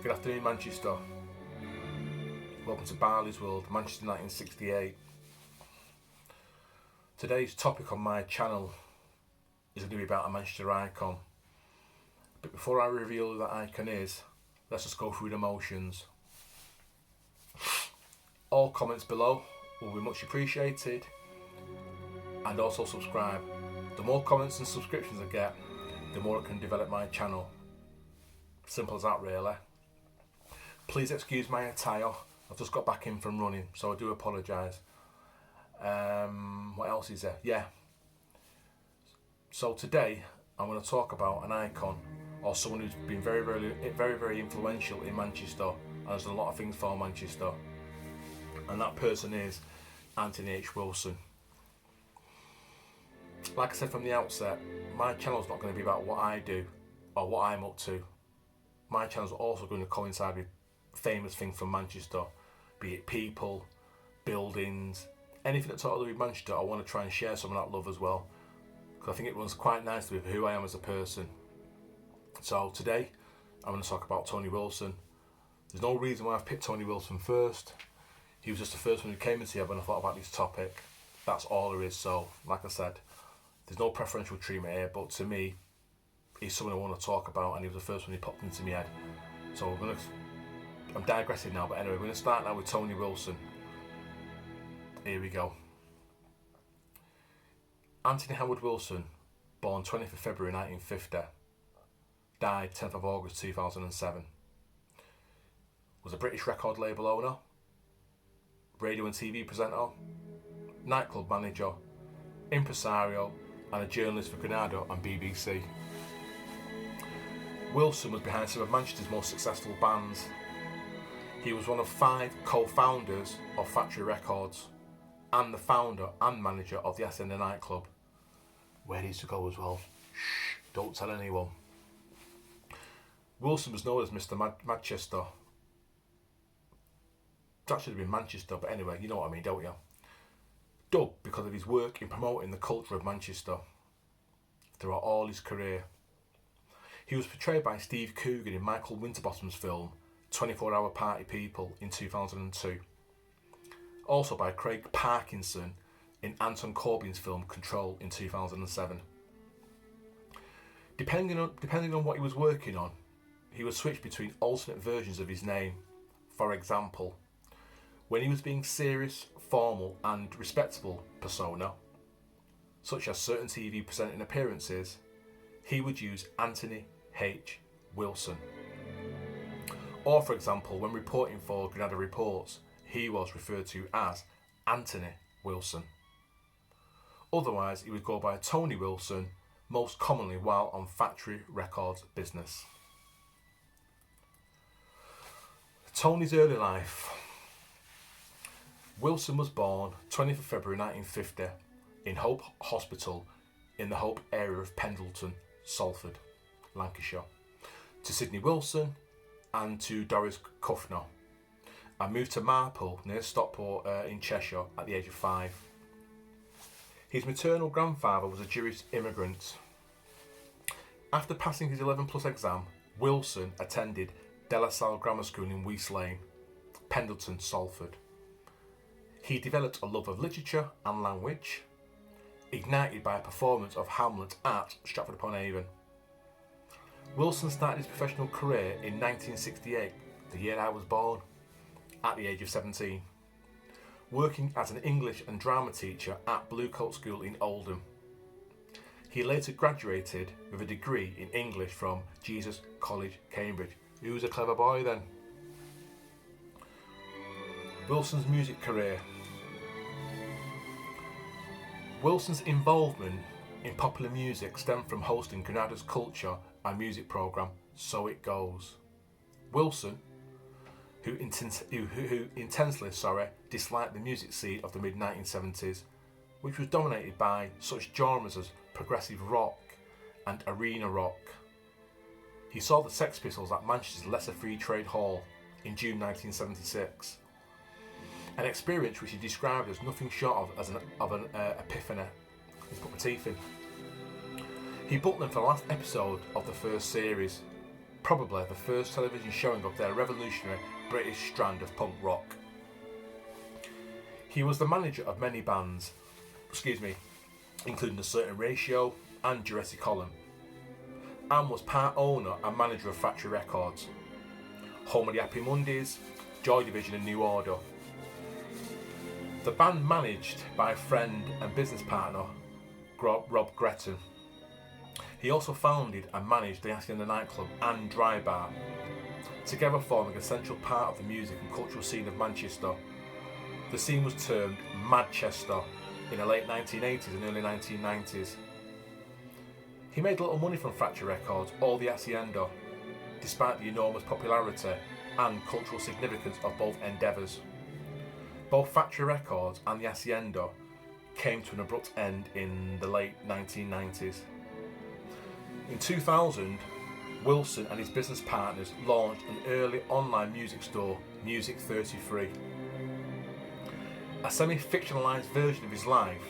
Good afternoon, Manchester. Welcome to Barley's World, Manchester 1968. Today's topic on my channel is going to be about a Manchester icon. But before I reveal who that icon is, let's just go through the motions. All comments below will be much appreciated, and also subscribe. The more comments and subscriptions I get, the more I can develop my channel. Simple as that, really. Please excuse my attire. I've just got back in from running, so I do apologise. What else is there? Yeah. So today I'm going to talk about an icon, or someone who's been very influential in Manchester and has done a lot of things for Manchester. And that person is Anthony H. Wilson. Like I said from the outset, my channel's not going to be about what I do or what I'm up to. My channel's also going to coincide with famous things from Manchester, be it people, buildings, anything that's all to do with Manchester. I want to try and share some of that love as well, because I think it runs quite nicely with who I am as a person. So today I'm going to talk about Tony Wilson. There's no reason why I've picked Tony Wilson first. He was just the first one who came into here when I thought about this topic. That's all there is. So like I said, there's no preferential treatment here, but to me he's someone I want to talk about, and he was the first one who popped into my head. So I'm digressing now, but anyway, we're going to start now with Tony Wilson. Here we go. Anthony Howard Wilson, born 20th of February 1950, died 10th of August 2007. Was a British record label owner, radio and TV presenter, nightclub manager, impresario, and a journalist for Granada and BBC. Wilson was behind some of Manchester's most successful bands. He was one of 5 co-founders of Factory Records and the founder and manager of the Ascender nightclub, where he used to go as well. Shh, don't tell anyone. Wilson was known as Mr. Manchester. That should have been Manchester, but anyway, you know what I mean, don't you? Dubbed because of his work in promoting the culture of Manchester throughout all his career. He was portrayed by Steve Coogan in Michael Winterbottom's film 24-Hour Party People in 2002. Also by Craig Parkinson in Anton Corbijn's film Control in 2007. Depending on what he was working on, he would switch between alternate versions of his name. For example, when he was being serious, formal and respectable persona, such as certain TV presenting appearances, he would use Anthony H. Wilson. Or for example, when reporting for Granada Reports, he was referred to as Anthony Wilson. Otherwise, he would go by Tony Wilson, most commonly while on Factory Records business. Tony's early life. Wilson was born 20th of February 1950 in Hope Hospital in the Hope area of Pendleton, Salford, Lancashire, to Sydney Wilson and to Doris Kuffner, and moved to Marple near Stockport in Cheshire at the age of 5. His maternal grandfather was a Jewish immigrant. After passing his 11 plus exam, Wilson attended De La Salle Grammar School in Wees Lane, Pendleton, Salford. He developed a love of literature and language, ignited by a performance of Hamlet at Stratford-upon-Avon. Wilson started his professional career in 1968, the year I was born, at the age of 17, working as an English and drama teacher at Bluecoat School in Oldham. He later graduated with a degree in English from Jesus College, Cambridge. He was a clever boy then. Wilson's music career. Wilson's involvement in popular music stemmed from hosting Granada's culture and music programme So It Goes. Wilson, who intensely disliked the music scene of the mid-1970s, which was dominated by such genres as progressive rock and arena rock. He saw the Sex Pistols at Manchester's Lesser Free Trade Hall in June 1976, an experience which he described as nothing short of an epiphany. He's put my teeth in. He booked them for the last episode of the first series. probably the first television showing of their revolutionary British strand of punk rock. He was the manager of many bands, including A Certain Ratio and Jurassic Column, and was part owner and manager of Factory Records, home of the Happy Mondays, Joy Division and New Order. The band managed by friend and business partner Rob Gretton. He also founded and managed the Hacienda nightclub and Dry Bar, together forming a central part of the music and cultural scene of Manchester. The scene was termed Madchester in the late 1980s and early 1990s. He made little money from Factory Records or the Hacienda, despite the enormous popularity and cultural significance of both endeavours. Both Factory Records and the Hacienda came to an abrupt end in the late 1990s. In 2000, Wilson and his business partners launched an early online music store, Music 33. A semi-fictionalised version of his life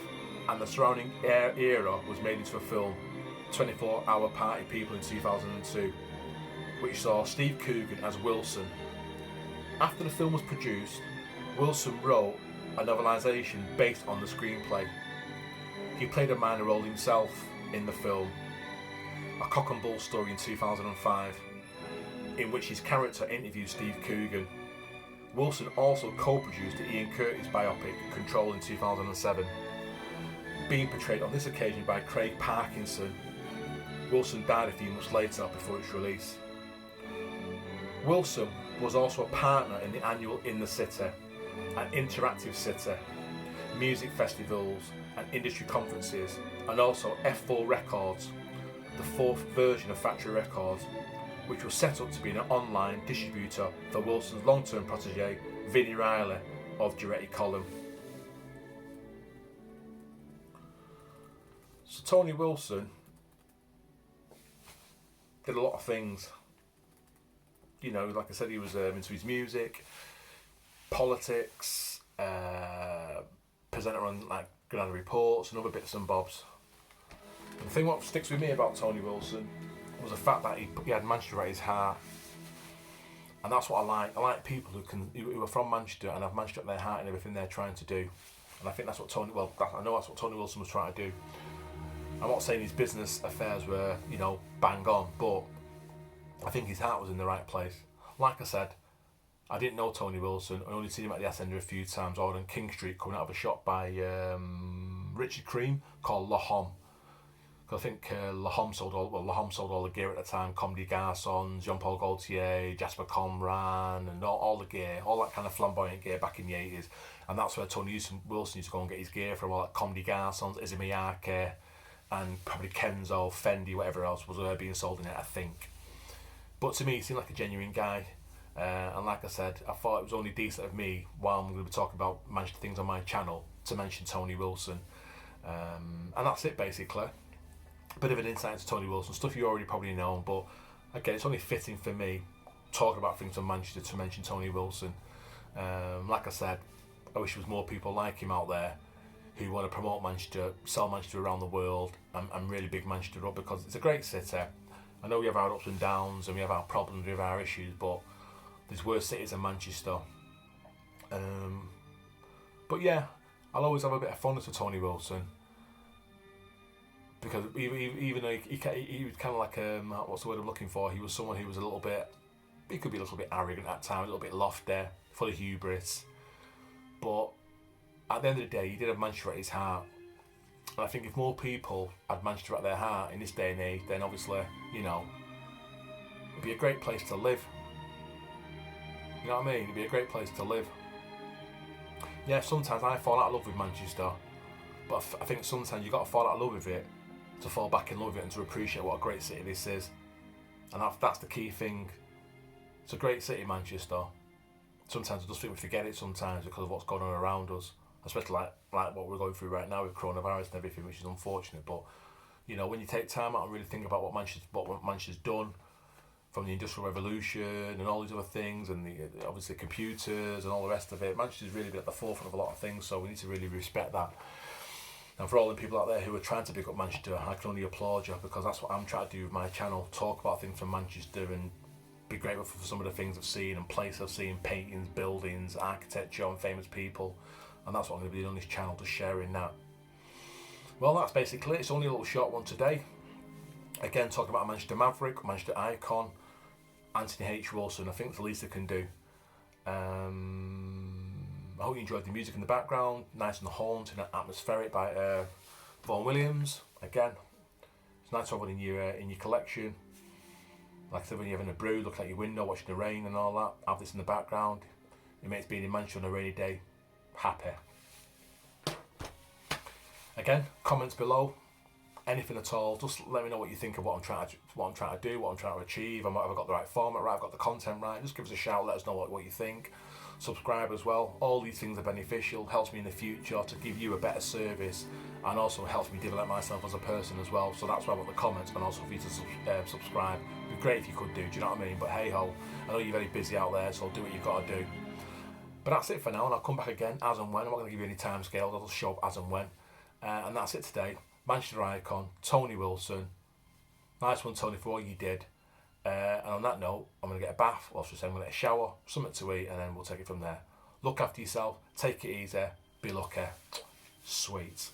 and the surrounding era was made into a film, 24 Hour Party People, in 2002, which saw Steve Coogan as Wilson. After the film was produced, Wilson wrote a novelisation based on the screenplay. He played a minor role himself in the film, A Cock and Bull Story, in 2005, in which his character interviews Steve Coogan. Wilson also co-produced the Ian Curtis biopic Control in 2007, being portrayed on this occasion by Craig Parkinson. Wilson died a few months later before its release. Wilson was also a partner in the annual In the City, an interactive city, music festivals and industry conferences, and also F4 Records, the fourth version of Factory Records, which was set up to be an online distributor for Wilson's long-term protege, Vinnie Riley of Jurassic Column. So Tony Wilson did a lot of things. You know, like I said, he was into his music, politics, presenter on like Granada Reports and other bits and bobs. And the thing what sticks with me about Tony Wilson was the fact that he had Manchester at his heart, and that's what I like. I like people who are from Manchester and have Manchester at their heart in everything they're trying to do. And I think that's what I know that's what Tony Wilson was trying to do. I'm not saying his business affairs were, bang on, but I think his heart was in the right place. Like I said, I didn't know Tony Wilson. I only seen him at the Hacienda a few times, or on King Street, coming out of a shop by Richard Cream called La Homme. I think La Homme sold all the gear at the time. Comedy Garçons, Jean-Paul Gaultier, Jasper Conran, and all the gear, all that kind of flamboyant gear back in the 80s. And that's where Tony Wilson used to go and get his gear from, all that Comedy Garçons, Issey Miyake, and probably Kenzo, Fendi, whatever else was being sold in it, I think. But to me, he seemed like a genuine guy. And like I said, I thought it was only decent of me, while I'm going to be talking about Manchester things on my channel, to mention Tony Wilson. And that's it, basically. A bit of an insight into Tony Wilson, stuff you already probably know, but again, it's only fitting for me, talking about things from Manchester, to mention Tony Wilson. Like I said, I wish there was more people like him out there who want to promote Manchester, sell Manchester around the world, and really big Manchester up, because it's a great city. I know we have our ups and downs, and we have our problems, we have our issues, but there's worse cities than Manchester. But yeah, I'll always have a bit of fondness for Tony Wilson, because even though he was kind of like what's the word I'm looking for? He was someone who was a little bit, he could be a little bit arrogant at times, a little bit lofty, full of hubris. But at the end of the day, he did have Manchester at his heart. And I think if more people had Manchester at their heart in this day and age, then obviously, it'd be a great place to live. You know what I mean? It'd be a great place to live. Yeah, sometimes I fall out of love with Manchester, but I think sometimes you've got to fall out of love with it to fall back in love with it and to appreciate what a great city this is. And that's the key thing. It's a great city, Manchester. Sometimes I just think we forget it sometimes because of what's going on around us, especially like what we're going through right now with coronavirus and everything, which is unfortunate. But when you take time out and really think about what Manchester's done, from the Industrial Revolution and all these other things, and obviously computers and all the rest of it, Manchester's really been at the forefront of a lot of things, so we need to really respect that. And for all the people out there who are trying to pick up Manchester, I can only applaud you, because that's what I'm trying to do with my channel, talk about things from Manchester and be grateful for some of the things I've seen and places I've seen, paintings, buildings, architecture and famous people. And that's what I'm going to be doing on this channel, just sharing that. Well, that's basically it. It's only a little short one today. Again, talking about a Manchester Maverick, Manchester icon, Anthony H. Wilson. I think it's the least I can do. I hope you enjoyed the music in the background. Nice and haunting and atmospheric by Vaughan Williams. Again, it's nice to have one in your collection. Like I said, when you're having a brew, look out your window, watching the rain and all that. Have this in the background. It makes being in Manchester on a rainy day happy. Again, comments below. Anything at all, just let me know what you think of what I'm trying to do, what I'm trying to achieve. Have I got the right format right? I've got the content right. Just give us a shout. Let us know what you think. Subscribe as well. All these things are beneficial. Helps me in the future to give you a better service, and also helps me develop myself as a person as well. So that's why I want the comments, and also for you to subscribe. It'd be great if you could do. Do you know what I mean? But hey ho, I know you're very busy out there, so do what you've got to do. But that's it for now, and I'll come back again as and when. I'm not going to give you any time scales. I'll just show up as and when. And that's it today. Manchester icon, Tony Wilson. Nice one, Tony, for what you did. And on that note, I'm going to get a bath, or I'm going to get a shower, something to eat, and then we'll take it from there. Look after yourself, take it easy, be lucky. Sweet.